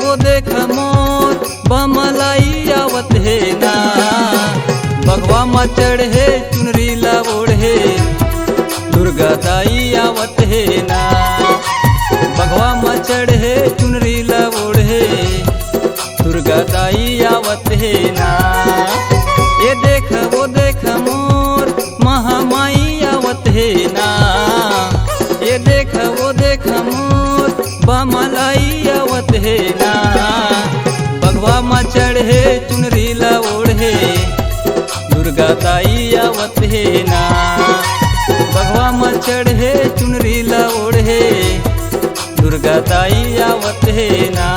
वो देख मोर बमलाई आवत है ना। बघवा में चढ़े चुनरी ला ओढ़े दुर्गा दाई आवत है ना। बघवा में चढ़े चुनरी ला ओढ़े दुर्गा दाई आवत है ना। ये देख वो देख मोर महामाई आवत है ना। ये देख वो देख मोर बमलाई आवत है ना। बघवा में चढ़े चुनरी ला ओढ़े दुर्गा दाई आवत है ना। बघवा में चढ़े चुनरी ला ओढ़े दुर्गा दाई आवत है ना।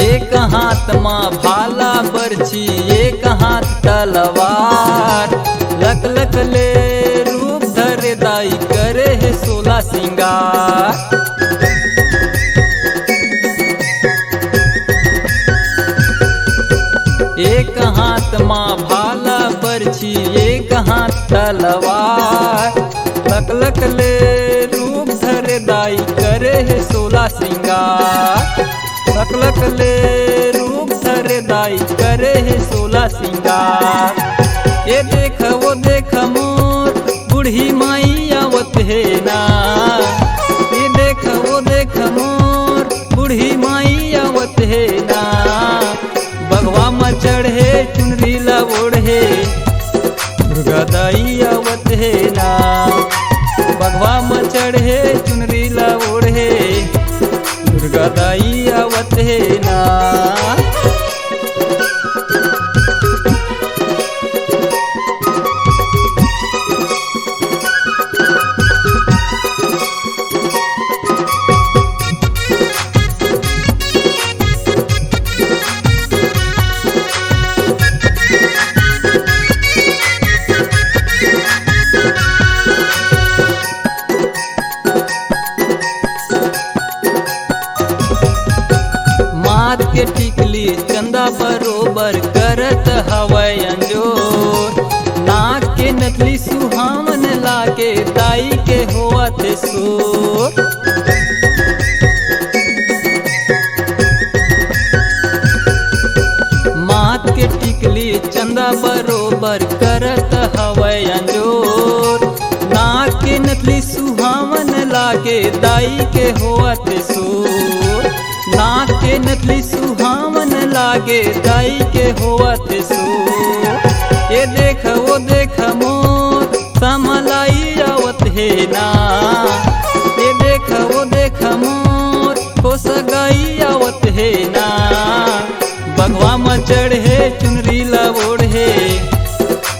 एक हाथ माँ भाला बरछी एक हाथ तलवार। लक लक ले रूप धरे दाई करे है 16 सिंगार। एक हाथ माँ भाला बरछी एक हाथ तलवार। लक लक ले रूप धरे दाई करे है 16 सिंगार। लक लक ले रूप धरे दाई करे है 16 सिंगार। ये देख वो देख मोर बूढ़ी माई आवत है ना। ये देख वो देख मोर बूढ़ी माई आवत है ना। बघवा में चढ़े चुनरी ला ओढ़े दुर्गा दाई आवत है ना। बघवा में चढ़े चुनरी ला ओढ़े दुर्गा दाई आवत है ना। माथ के टिकली चंदा बरोबर करत हवै अंजोर। नाक के नकली सुहावन लागे दाई के होवत सोर। माथ के टिकली चंदा बरोबर करत हवै अंजोर। नाक के नकली सुहावन लागे दाई के होवत सोर। नाक के नकली सुहावन लागे दाई के होवत सो। ये देख वो देख मोर समलाई आवत है ना। ये देख वो देख मोर कोसगाई आवत है ना। बघवा में चढ़े चुनरी ला ओढ़े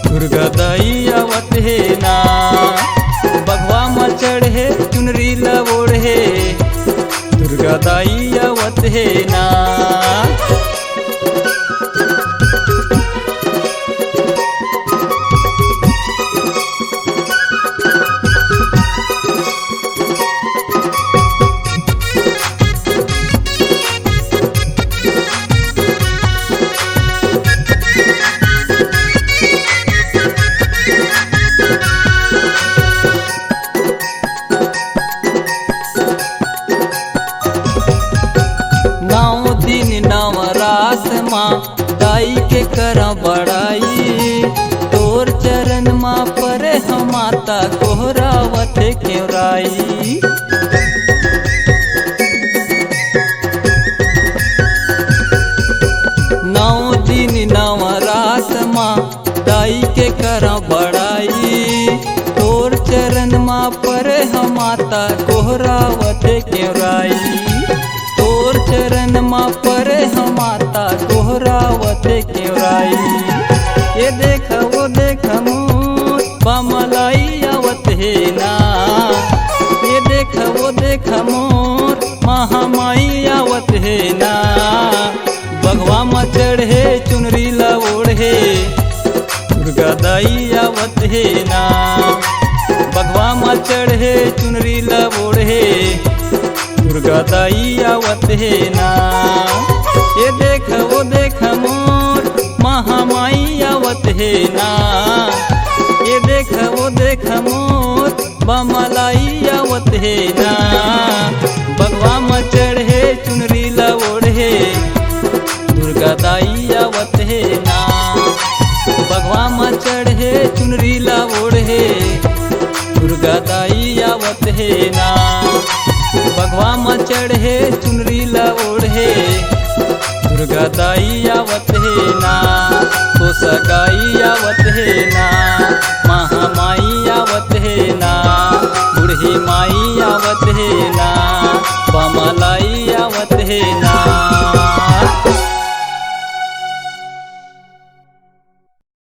दुर्गा दाई आवत है ना। बघवा में चढ़े चुनरी ला ओढ़े दुर्गा दाई आवत है ना। नवरास माँ दाई के कर बड़ाई। तोर चरण माँ पर हम माता कोहरावत केवराई। नौ दिन नवरास माँ दाई के कर बड़ाई। तोर चरण माँ पर हम माता कोहरावत केवराई। तोर चरण माँ पर हम माता कोहरावत केवराई। ये देख वो देख मोर बमलाई आवत है ना। ये देख वो देख मोर महामाई आवत है ना। बघवा में चढ़े चुनरी ला ओढ़े दुर्गा दाई आवत है ना। बघवा में चढ़े चुनरी ला ओढ़े दुर्गा दाई आवत है ना। ये देख वो देख मोर महामाई आवत है ना। ये देख वो देख मोर बमलाई आवत है ना। बघवा में चढ़े चुनरी ला ओढ़े दुर्गा दाई आवत है ना। बघवा में चढ़े चुनरी ला ओढ़े दुर्गा दाई आवत है ना। बघवा में चढ़े चुनरी ला ओढ़े दुर्गा दाई आवत है ना। तो सगाई आवत है ना। महामाई आवत है ना। बूढ़ी माई आवत है ना। बमलाई आवत है ना।